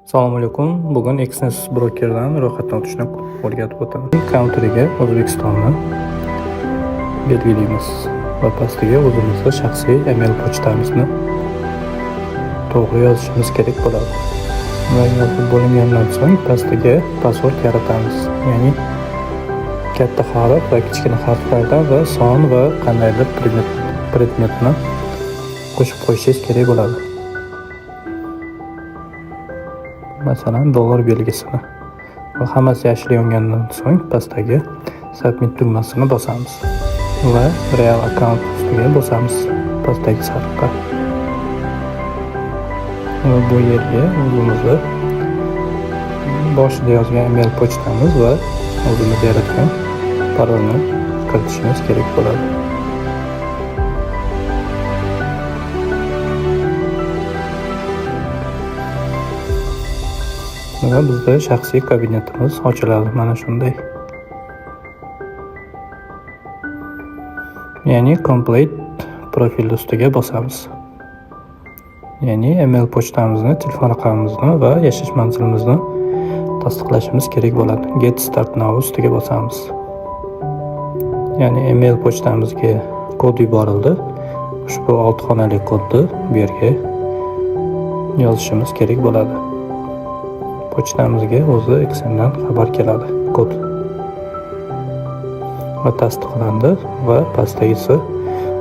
Assalomu alaykum. Bugun Exness brokerdan ro'yxatdan o'tishni o'rgatib o'taman. Counteriga O'zbekistonni belgilaymiz va pastiga o'zimizning shaxsiy email pochtamizni to'g'ri yozishimiz kerak bo'ladi. Va yozib bo'lingandan so'ng pastiga password yaratamiz. Ya'ni katta harf va kichkina harflardan va son va qandaydir predmetni qo'shib qo'yishingiz kerak bo'ladi. Masalan, dollar belgisini va hammasi yashil yongandan so'ng pastdagi submit tugmasini bosamiz va real account ustiga bosamiz pastdagi safga. Va bu yerga o'zimizni boshida yozgan email pochtamiz va o'zimiz yaratgan parolni kiritishimiz kerak bo'ladi. Va bizda shaxsiy kabinetimiz ochiladi mana shunday. Ya'ni complete profil ustiga bosamiz. Ya'ni email pochtamizni, telefon raqamimizni va yashash manzilimizni tasdiqlashimiz kerak bo'ladi. Get start now ustiga bosamiz. Ya'ni email pochtamizga kod yuborildi. Ushbu 6 xonali kodni bu yerga yozishimiz kerak bo'ladi. Pochtamizga o'zi Exceldan xabar keladi, kod va tasdiqlandi va pastdagisi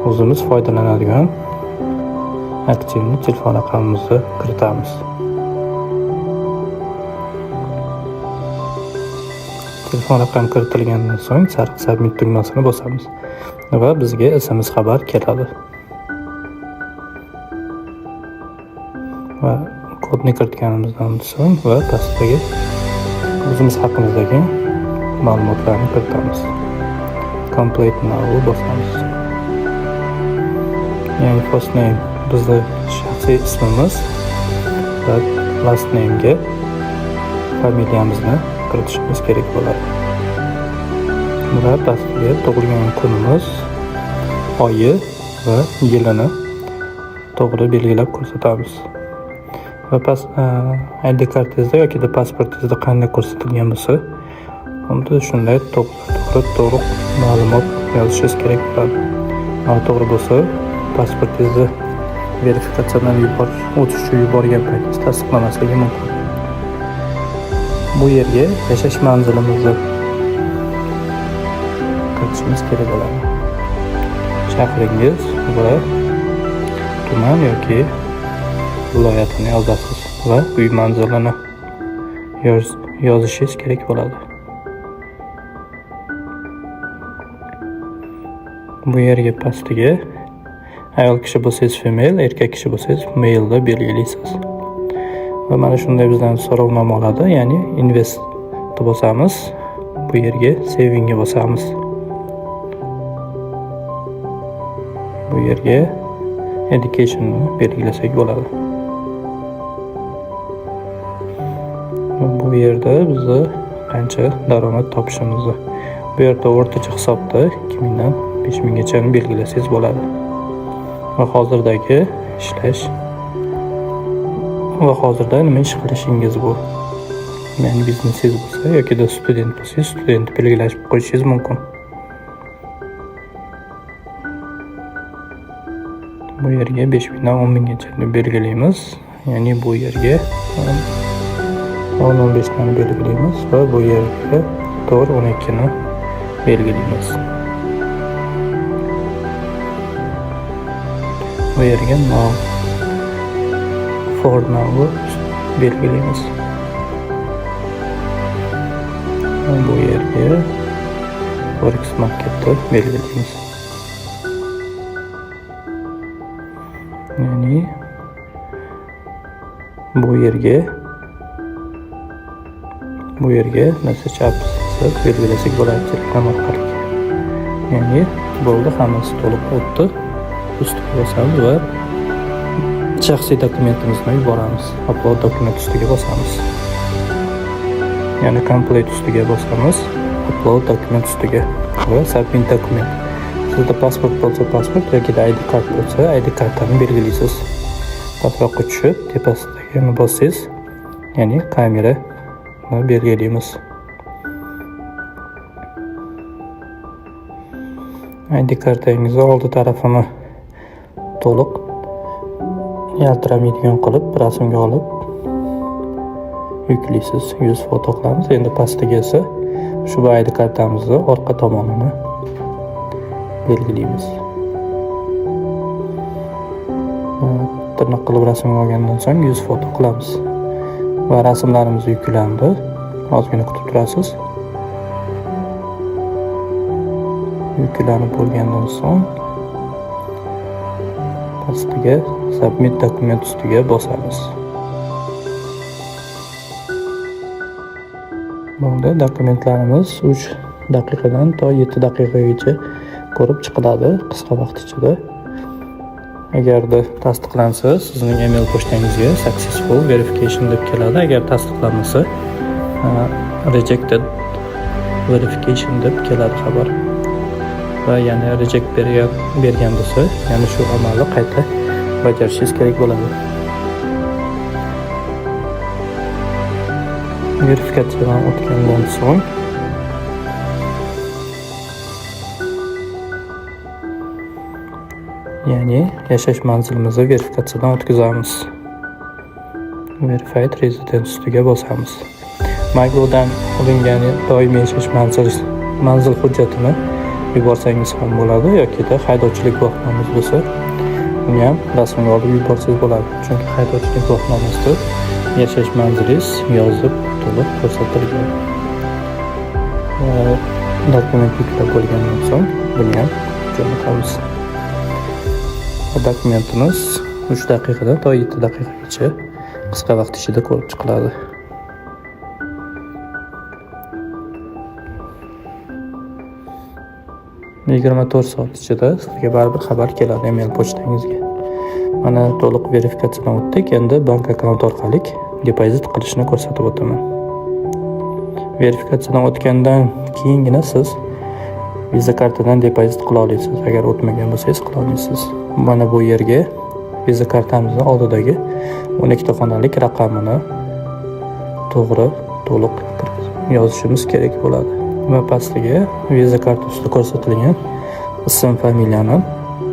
o'zimiz foydalanadigan aktivni telefon raqamimizni kiritamiz. Telefon raqam kiritilgandan so'ng sariq submit tugmasini bosamiz va bizga SMS xabar keladi. Va kodni kiritganimizdan so'ng va pastdagi o'zimiz haqimizdagi ma'lumotlarni kiritamiz. Complete now bosamiz. Ya'ni first name bizning shaxsiy ismimiz va last name ga familiyamizni kiritishimiz kerak bo'ladi. Va pastga tug'ilgan kunimiz, oyi va yilini to'g'ri belgilab ko'rsatamiz. Va ID kartangizda yoki pasportingizda qanday ko'rsatilgan bo'lsa, unda shunday to'g'ri ma'lumot yozishingiz kerak bo'ladi. Noto'g'ri bo'lsa, pasportingizni verifikatsiyadan o'tish uchun yuborgan paytingizda tasdiqlamasligi mumkin. Bu yerga yashash manzilimizni kiritishimiz kerak bo'ladi. Shahringiz va tuman yoki viloyatini yozasiz va uy manzilini yozishingiz kerak bo'ladi. Bu yerga pastiga ayol kishi bo'lsangiz female, erkak kishi bo'lsangiz male deb belgilaysiz. Va mana shunday bizdan so'rovnoma oladi, ya'ni invest deb bosamiz. Bu yerga saving ga bosamiz. Bu yerga education ni belgilasak bo'ladi. Bu yerda bizni qancha daromad topishimizni, bu yerda o'rtacha hisobda 2000 dan 5000 gacha belgilasangiz bo'ladi. Va hozirdagi ishlash va hozirda nima ish qilishingiz bu. Ya'ni biznesingiz bo'lsa yoki student bo'lsangiz, student belgilab qo'yishingiz mumkin. Bu yerga 5000 dan 10000 gacha belgilaymiz. Ya'ni bu yerga 10-15 tani belgilaymiz va bu yerga 4-12 ni belgilaymiz. Bu yerga now for now belgilaymiz. Bu yerga forex marketni belgilaymiz. Ya'ni bu yerga message apps belgilasak bo'ladi Telegram orqali. Ya'ni bo'ldi, hammasi to'liq o'tdi. Ustiga bosamiz va shaxsiy dokumentimizni yuboramiz. Upload document ustiga bosamiz. Ya'ni complete ustiga bosamiz, upload document ustiga va submit document. Sizda pasport bo'lsa pasport yoki ID kart bo'lsa ID kartani belgilaysiz. Pasportga tushib, tepasidagini bossangiz, ya'ni kamerani belgilaymiz. ID kartangizni oldi tarafini to'liq yaltiramaydigan qilib rasmga olib yuklaysiz. 100 foto qilamiz. Endi pastiga esa shu ID kartamizni orqa tomonini belgilaymiz. Tirnoq qilib rasmga olgandan so'ng 100 foto qilamiz. Va rasmlarimiz yuklandi. Ozgina kutib turasiz. Yuklanib bo'lgandan so'ng pastiga submit dokument ustiga bosamiz. Bunda dokumentlarimiz 3 daqiqadan to 7 daqiqagacha ko'rib chiqiladi qisqa vaqt ichida. Agarda tasdiqlansa, sizning email pochtangizga successful verification deb keladi. Agar tasdiqlanmasa, rejected verification deb keladi xabar. Va yana reject bergan bo'lsa, yana shu amalni qayta bajarishingiz kerak bo'ladi. Verifikatsiyadan o'tgandan so'ng ya'ni yashash manzilimizni verifikatsiyadan o'tkazamiz. Verified residence ustiga bosamiz. Mygo'dan olingan doimiy yashash manzil hujjatini yuborsangiz ham bo'ladi yoki haydovchilik guvohnomangiz bo'lsa, uni ham rasmga olib yuborsangiz bo'ladi. Chunki haydovchilik guvohnomasida yashash manzilingiz yozib to'liq ko'rsatilgan. Dokument yuklab bo'lgandan so'ng buni ham jo'natamiz. Dokumentimiz 3 daqiqadan to 7 daqiqagacha qisqa vaqt ichida ko'rib chiqiladi. Yigirma 24 soat ichida sizga baribir xabar keladi email pochtangizga. Mana to'liq verifikatsiyadan o'tdik. Endi bank akkaunt orqali depozit qilishni ko'rsatib o'taman. Verifikatsiyadan o'tgandan keyingina siz Visa kartadan depozit qila olasiz. Agar o'tmagan bo'lsangiz qila olmaysiz. Mana bu yerga Visa kartamizning oldidagi 12 xonalik raqamini to'g'ri to'liq yozishimiz kerak bo'ladi. Va pastiga Visa kartasida ko'rsatilgan ism, familiyani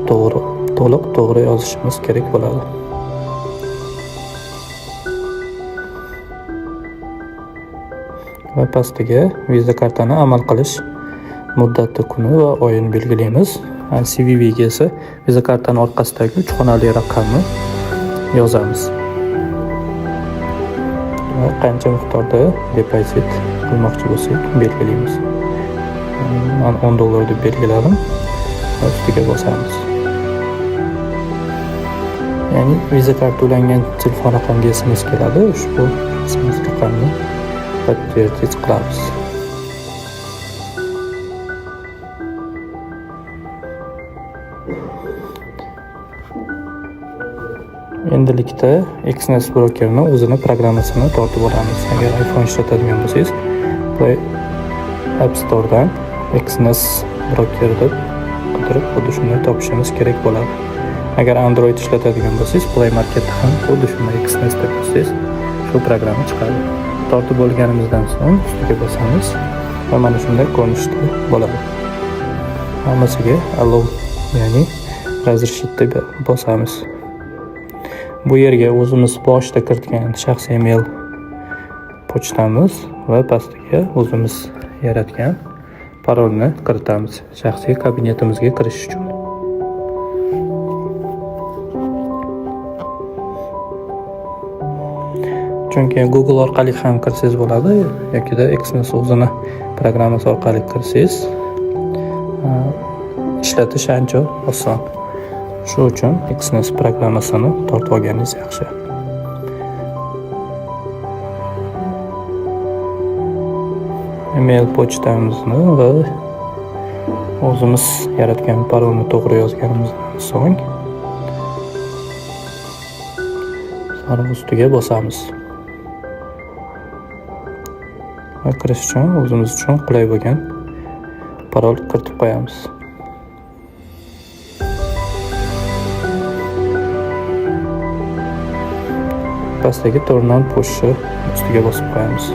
to'g'ri yozishimiz kerak bo'ladi. Va pastiga Visa kartani amal qilish muddati, kuni va oyini belgilaymiz. CVV ga esa Visa kartani orqasidagi 3 xonali raqamni yozamiz. Va qancha miqdorda depozit qilmoqchi bo'lsak belgilaymiz. Men $10 deb belgiladim. Ustiga bosamiz. Ya'ni Visa karta ulangan telefon raqamiga SMS keladi. Ushbu SMS raqamni подтвердить qilamiz. Endilikda Xness brokerni o'zini programmasini tortib olamiz. Agar iPhone ishlatadigan bo'lsangiz, Play App Store'dan Xness broker deb qidirib, xuddi shunday topishingiz kerak bo'ladi. Agar Android ishlatadigan bo'lsangiz, Play Marketda ham xuddi shunday Xness deb yozsangiz, shu programma chiqadi. Tortib olganimizdan so'ng ustiga bosamiz va mana shunday ko'rinishda bo'ladi. Hammasiga allow, ya'ni razрешить deb bosamiz. Bu yerga o'zimiz boshida kiritgan shaxsiy email pochtamiz va pastiga o'zimiz yaratgan parolni kiritamiz shaxsiy kabinetimizga kirish uchun. Chunki Google orqali ham kirsangiz bo'ladi yoki Xness o'zini programmasi orqali kirsangiz ishlatish ancha oson. Shu uchun Xness programmasini tortib olganingiz yaxshi. Email pochtamizni va o'zimiz yaratgan parolni to'g'ri yozganimizdan so'ng sariq ustiga bosamiz. Va kirish uchun o'zimiz uchun qulay bo'lgan parol kiritib qo'yamiz. Pastdagi turn on pushni ustiga bosib qo'yamiz.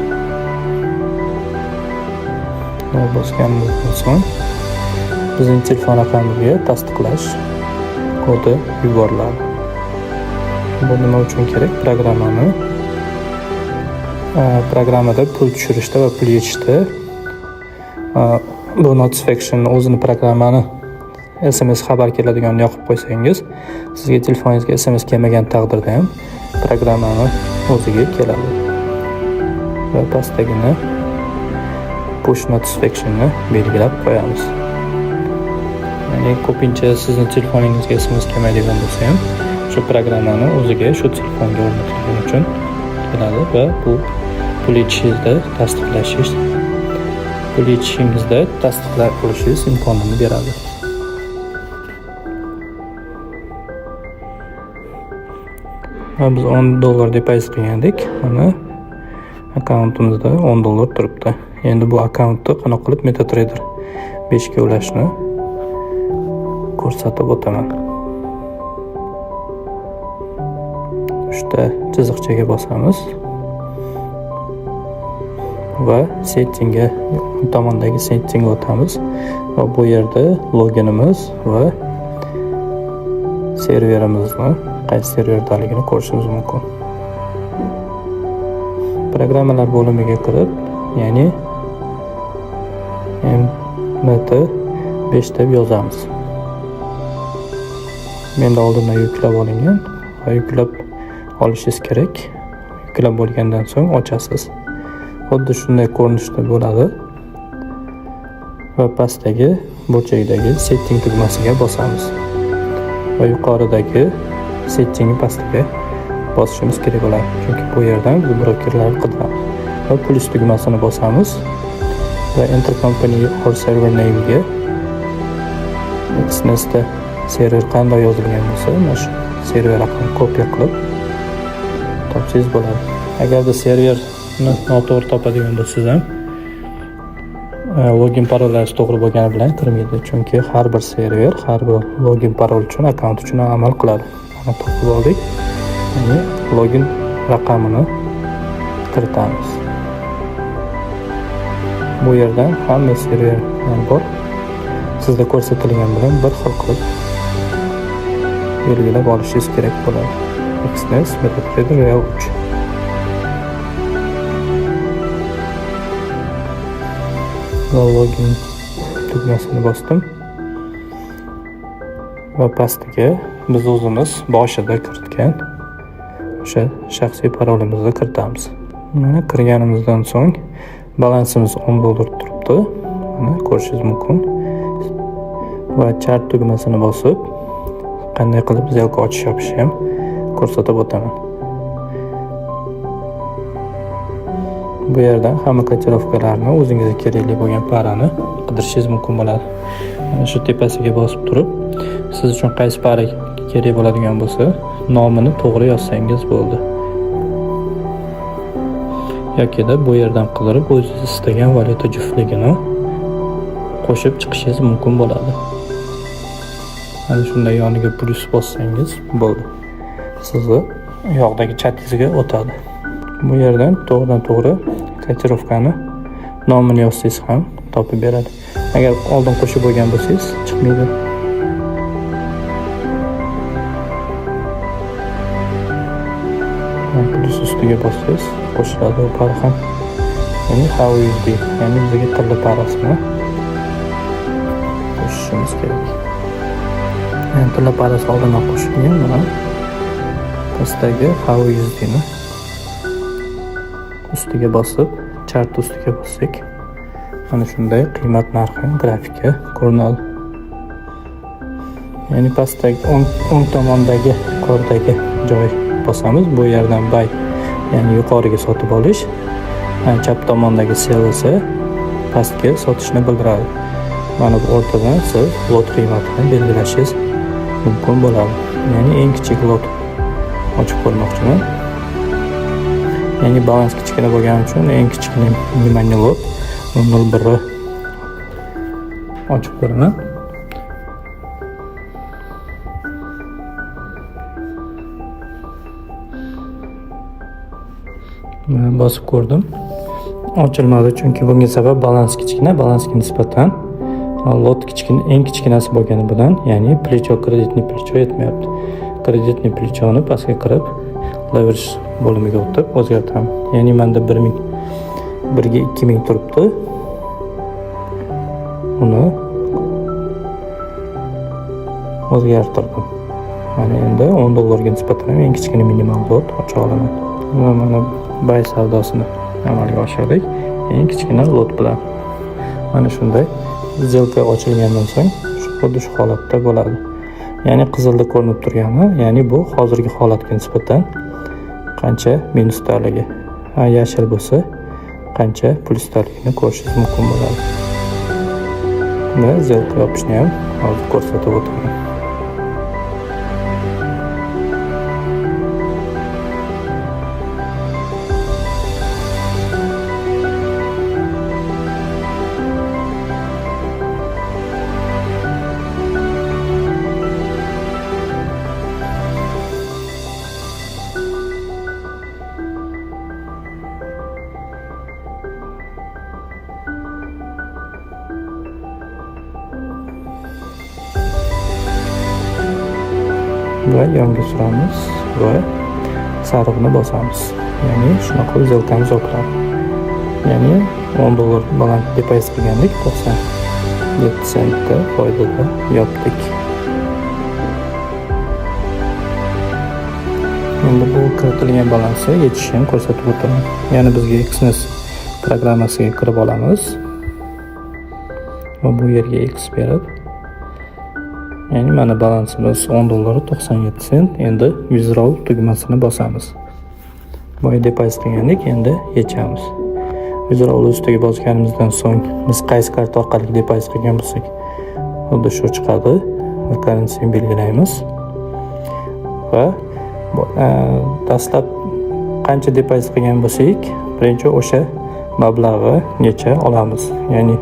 Bosganimizdan so'ng bizning telefon raqamimizga tasdiqlash kodi yuboriladi. Bu nima uchun kerak? Programmada pul tushirishda va pul yechishda bu notification o'zini programmani SMS xabar keladiganini yoqib qo'ysangiz, sizga telefoningizga SMS kelmagan taqdirda ham programmani o'ziga keladi. Va pastdagini push notificationni belgilab qo'yamiz. Ya'ni ko'pincha sizni telefoningizga SMS kelmaydigan bo'lsa ham shu programmani o'ziga shu telefonga o'rnatilgani uchun keladi va bu pul yechishingizda tasdiqlab qo'yishingiz imkonini beradi. Biz $10 depozit qilgandik. Mana akkauntimizda $10 turibdi. Endi bu akkauntni qanaqa qilib MetaTrader 5 ga ulashni ko'rsatib o'taman. Uchta chiziqchaga bosamiz va settingga tomondagi settingga o'tamiz va bu yerda loginimiz va serverimizni qaysi serverdaligini ko'rishimiz mumkin. Programmalar bo'limiga kirib, ya'ni MT5 deb yozamiz. Menda oldindan yuklab olingan va yuklab olishingiz kerak. Yuklab bo'lgandan so'ng ochasiz. Xuddi shunday ko'rinishda bo'ladi. Va pastdagi burchakdagi setting tugmasiga bosamiz. Va yuqoridagi settingni pastiga bosishimiz kerak bo'ladi. Chunki bu yerdan biz brokerlarni qidiramiz. Va plus tugmasini bosamiz va enter company or server name ga XNES'da server qanday yozilgan bo'lsa, mana shu server raqamini kopiya qilib topsangiz bo'ladi. Agarda serverni noto'g'ri topadigan bo'lsangiz ham login parollaringiz to'g'ri bo'lgani bilan kirmaydi. Chunki har bir server har bir login parol uchun, akkaunt uchun amal qiladi. Mana topib oldik. Ya'ni login raqamini kiritamiz. Bu yerdan hamma serverlar bor. Sizda ko'rsatilgan bilan bir xil qilib belgilab olishingiz kerak bo'ladi. XNES MetaTrader Real 3. Login tugmasini bosdim va pastiga biz o'zimiz boshida kiritgan o'sha shaxsiy parolimizni kiritamiz. Mana kirganimizdan so'ng balansimiz $10 turibdi. Mana ko'rishingiz mumkin. Va chart tugmasini bosib qanday qilib zelka ochish yopish ham ko'rsatib o'taman. Bu yerdan hamma kotirovkalarni o'zingizga kerakli bo'lgan parani qidirishingiz mumkin bo'ladi. Mana shu tepasiga bosib turib, siz uchun qaysi para kerak bo'ladigan bo'lsa, nomini to'g'ri yozsangiz bo'ldi. Yoki-da bu yerdan qidirib o'zingiz istagan valyuta juftligini qo'shib chiqishingiz mumkin bo'ladi. Mana shunday yoniga plus bossangiz bo'ldi. Sizni yoqdagi chatingizga o'tadi. Bu yerdan to'g'ridan-to'g'ri kotirovkani nomini yozsangiz ham topib beradi. Agar oldin qo'shib bo'lgan bo'lsangiz, chiqmaydi. Plus ustiga bossangiz qo'shiladi u para ham. Ya'ni HUSD, ya'ni bizga tilla parasini qo'shishimiz kerak. Yani tilla parasi oldindan qo'shilgan mana pastdagi HUSDni ustiga bosib, chart ustiga bossak, mana shunday qiymat narxi grafika ko'rinadi. Ya'ni pastdagi o'ng tomondagi yuqoridagi joy bosamiz. Bu yerdan buy, ya'ni yuqoriga sotib olish, chap tomondagi sell esa pastga sotishni bildiradi. Mana bu o'rtadan siz lot qiymatini belgilashingiz mumkin bo'ladi. Ya'ni eng kichik lot ochib ko'rmoqchiman. Ya'ni balans kichkina bo'lgani uchun eng kichik minimum lot 0.1 ochib ko'raman. Bosib ko'rdim. Ochilmadi, chunki bunga sabab balans kichkina, balansga nisbatan lot kichkina, eng kichkinasi bo'lgani bilan, ya'ni плечо, kreditni плечо yetmayapti. Kreditni плечоni pastga qirib, leverage bo'limiga o'tib o'zgartiraman. Ya'ni menda 1000 1 ga 2000 turibdi. Uni o'zgartirdim. Mana endi $10 ga nisbatan eng kichkina minimal lot ocha olaman. Va mana buy savdosini amalga oshirdik. Eng kichkina lot bilan. Mana shunday сделка ochilgandan so'ng xuddi shu holatda bo'ladi. Ya'ni qizilda ko'rinib turgani, ya'ni bu hozirgi holatga nisbatan qancha minusdaligi. Yashil bo'lsa qancha plusdaligini ko'rishingiz mumkin bo'ladi. Va сделка yopishni ham hozir ko'rsatib o'taman. Va yonga suramiz va sariqni bosamiz. Ya'ni shunaqa сделкamiz oqiladi. Ya'ni $10 baland depozit qilgandik, 97 sentda foydada yopdik. Endi bu kiritilgan balansni yetishini ko'rsatib o'taman. Ya'ni bizga Xnes programmasiga kirib olamiz. Va bu yerga X berib, ya'ni mana balansimiz $10.97 sent. Endi withdraw tugmasini bosamiz. Boya depozit qilgandik, endi yechamiz. Withdraw ustiga bosganimizdan so'ng biz qaysi karta orqali depozit qilgan bo'lsak, xuddi shu chiqadi. Va currency belgilaymiz. Va dastlab qancha depozit qilgan bo'lsak, birinchi o'sha mablag'ni necha olamiz. Ya'ni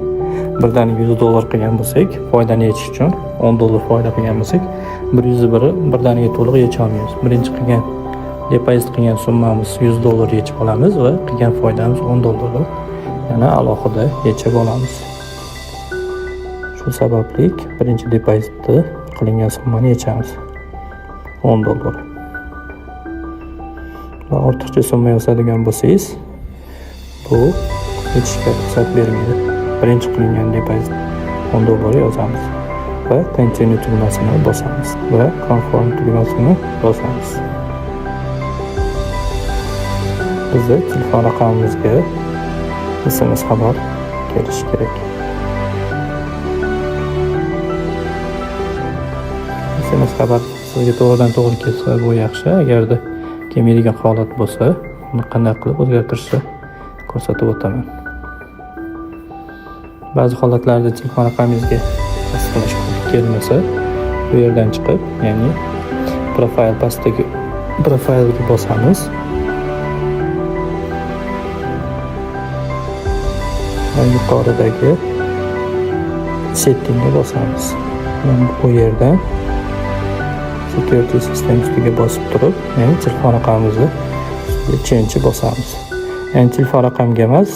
birdan $100 qilgan bo'lsak, foydani yechish uchun $10 foyda qilgan bo'lsak, 101 birdaniga to'liq yecha olmaymiz. Birinchi qilgan depozit qilgan summamiz $100 yechib olamiz va qilgan foydamiz $10 yana alohida yechib olamiz. Shu sababli birinchi depozitni qilingan summani yechamiz. $10. Va ortiqcha summa yozadigan bo'lsangiz, bu yechishga ruxsat bermaydi. Birinchi qilingan depozit $10 yozamiz va continue tugmasini bosamiz va confirm tugmasini bosamiz. Bizga telefon raqamimizga SMS xabar kelishi kerak. SMS xabar sizga to'g'ridan to'g'ri kelsa bu yaxshi. Agarda kelmaydigan holat bo'lsa, uni qanday qilib o'zgartirishni ko'rsatib o'taman. Ba'zi holatlarda telefon raqamingizga tasdiqlash kodi kelmasa, bu yerdan chiqib, ya'ni profil pastdagi profilga bosamiz. Va yuqoridagi settingga bosamiz. Mana bu yerdan security system ustiga bosib turib, ya'ni telefon raqamimizni change bosamiz. Ya'ni telefon raqamga emas,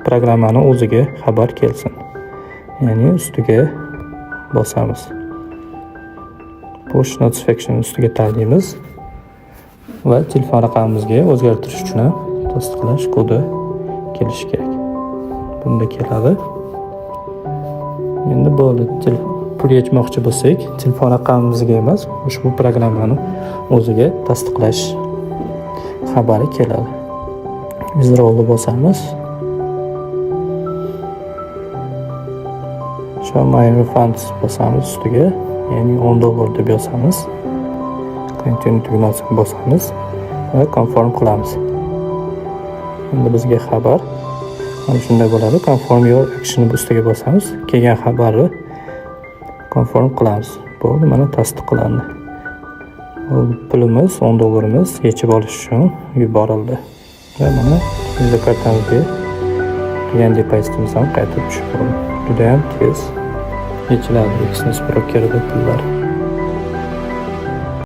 programmani o'ziga xabar kelsin. Ya'ni ustiga bosamiz. Push notification ustiga tanlaymiz va telefon raqamimizga o'zgartirish uchun tasdiqlash kodi kelishi kerak. Bunda keladi. Endi bo'ldi. Pul yechmoqchi bo'lsak, telefon raqamimizga emas, ushbu programmani o'ziga tasdiqlash xabari keladi. Withdraw'ni bosamiz. Show my refunds bosamiz ustiga, ya'ni $10 deb yozamiz. Continue tugmasini bosamiz va confirm qilamiz. Endi bizga xabar mana shunday bo'ladi. Confirm your action ustiga bosamiz. Kelgan xabarni confirm qilamiz. Bo'ldi, mana tasdiqlandi. Pulimiz $10 yechib olish uchun yuborildi. Va mana bizning kartamizga qilgan depozitimiz ham qaytib tushib qoldi. Juda ham tez yechiladi Xnes brokerida pullar.